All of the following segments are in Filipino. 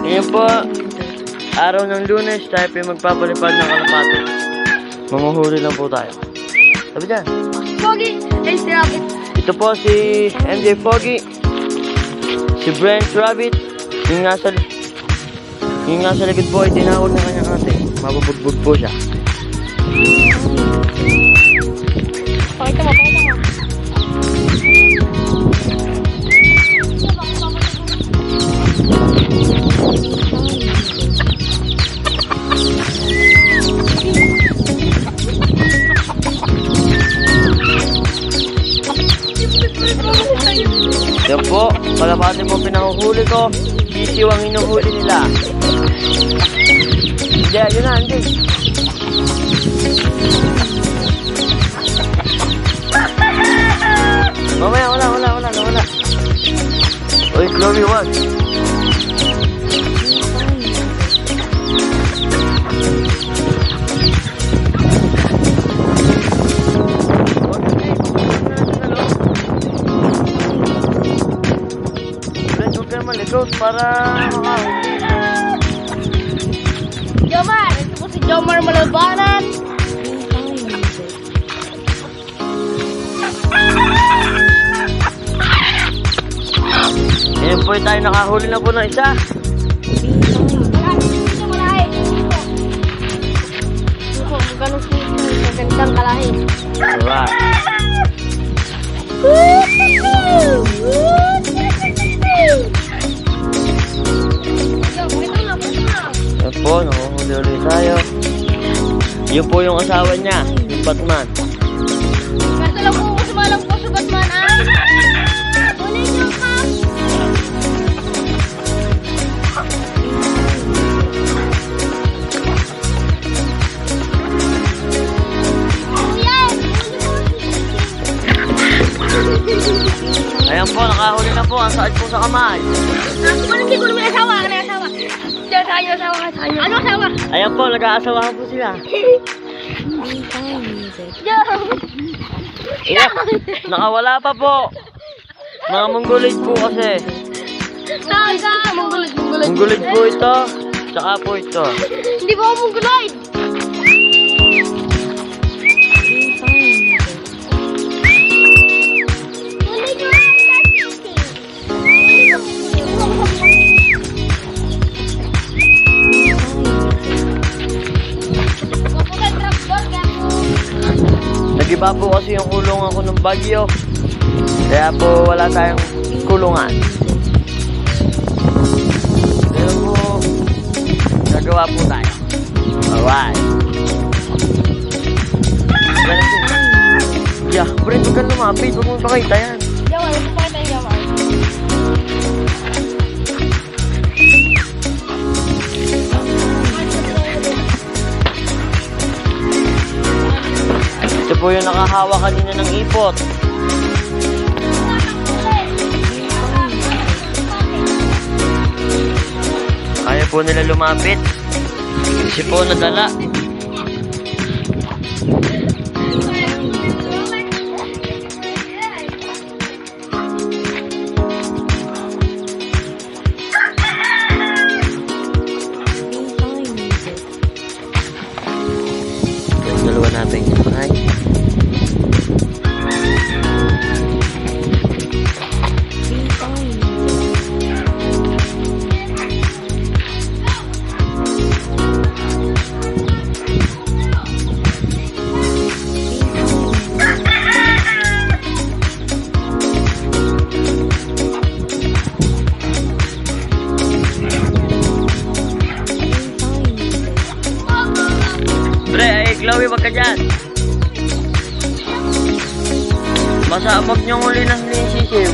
Ngayon po, araw ng Lunes, tayo po magpapalipad ng kalapati. Manguhuli lang po tayo. Sabi dyan. Pogi! Ay, si Rabbit. Ito po si MJ Pogi, si Brent Rabbit, yung nasa likod po ay tinawag na kanyang ate. Mabubugbog po siya. Pakita mo, pakita mo. Yan po, kalapati po pinahuhuli ko. Sisiw ang inuhuli nila. Hindi, yun na, hindi. Mamaya, wala. Uy, Chloe, wag. Malikot para makahuli. Jomar! Ito po si Jomar Malabanan. Ngayon po tayo nakahuli na po ng isa. Ito malahi. Ito, magandang kalahi. Alright. Yan po, nakahuli ulit tayo. Yun po yung asawa niya, yung Batman. Kaso lang po, sumalang po sa Batman, ah! Ulit yung kam! Ayan po, nakahuli na po. Ang sakit po sa kamay. Hindi ko naman asawa. Ano asawa? Ano asawa? Ayan po, nag-aasawahan po sila. Iyak, nakawala pa po. Mga mongolid po kasi. Mongolid po ito. Tsaka po ito. Hindi po ako mongoloid. Nag-iba po kasi yung kulungan ko ng Bagyo. Kaya po wala tayong kulungan. Pero po, nagawa po tayo. Alright. Yeah, Brent, huwag kang lumapit. Huwag mong pakita yan. Jomar, ito pa kita yung Jomar. Ito po yung nakahawa kanina ng ipot. Kaya po nila lumapit. Kasi po nadala. Yung dalawa natin yung bahay. Chloe, wag ka dyan. Masabag niyong huli ng sisiw.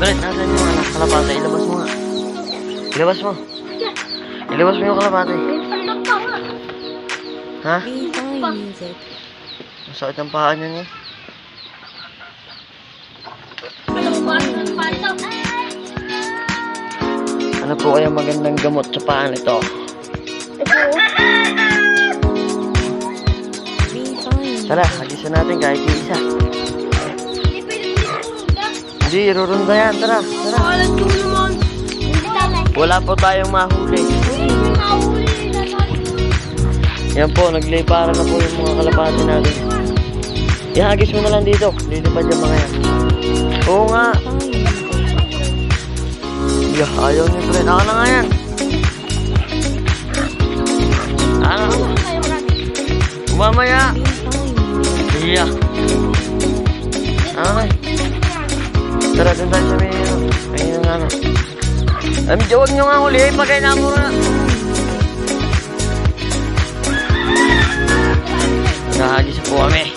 Brent, nasan yung anak kalapate? Ilabas mo nga. Ilabas mo. Ilabas mo yung kalapate. Ha? Masakit ang paa niya niya. Ano po kaya magandang gamot sa paa nito? Ito. Tara, hagisan natin kahit yung isa. Hindi pwede pumunta. Hindi, irurunda yan. Tara, tara. Alam ko naman. Hindi tama. Wala po tayong mahuli. Hindi mahuli. Yan po, nagliparan na po yung mga kalapati natin. Ihagis mo na lang dito. Lilipad yung mga yan. Oo nga. Yeah, ayaw niyo friend. Ako na nga yan. Ano? Mamaya. Yeah. Okay. Tara, dun tayo sa may ano. Ayun nga ano. Huwag nyo nga huli. Pagkain na mo na. Nahagis po kami.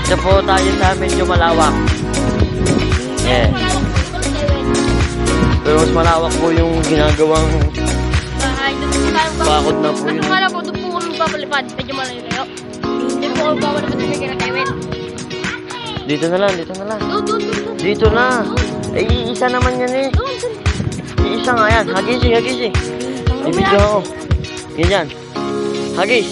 Ito po tayo sa medyo malawak. Yeah. Pero mas malawak po yung ginagawang Bahay, doon po tayo bakod na po yun. Akala ko, doon po kami papalipad. Medyo malayo. Hindi po kami papalipad sa may kinakaiwin. Dito na lang, dito na lang. Doon. Dito na. Eh, isa naman yan eh. Doon. Isa nga yan. Hagis eh. Ibigyan ako. Ganyan. Hagis.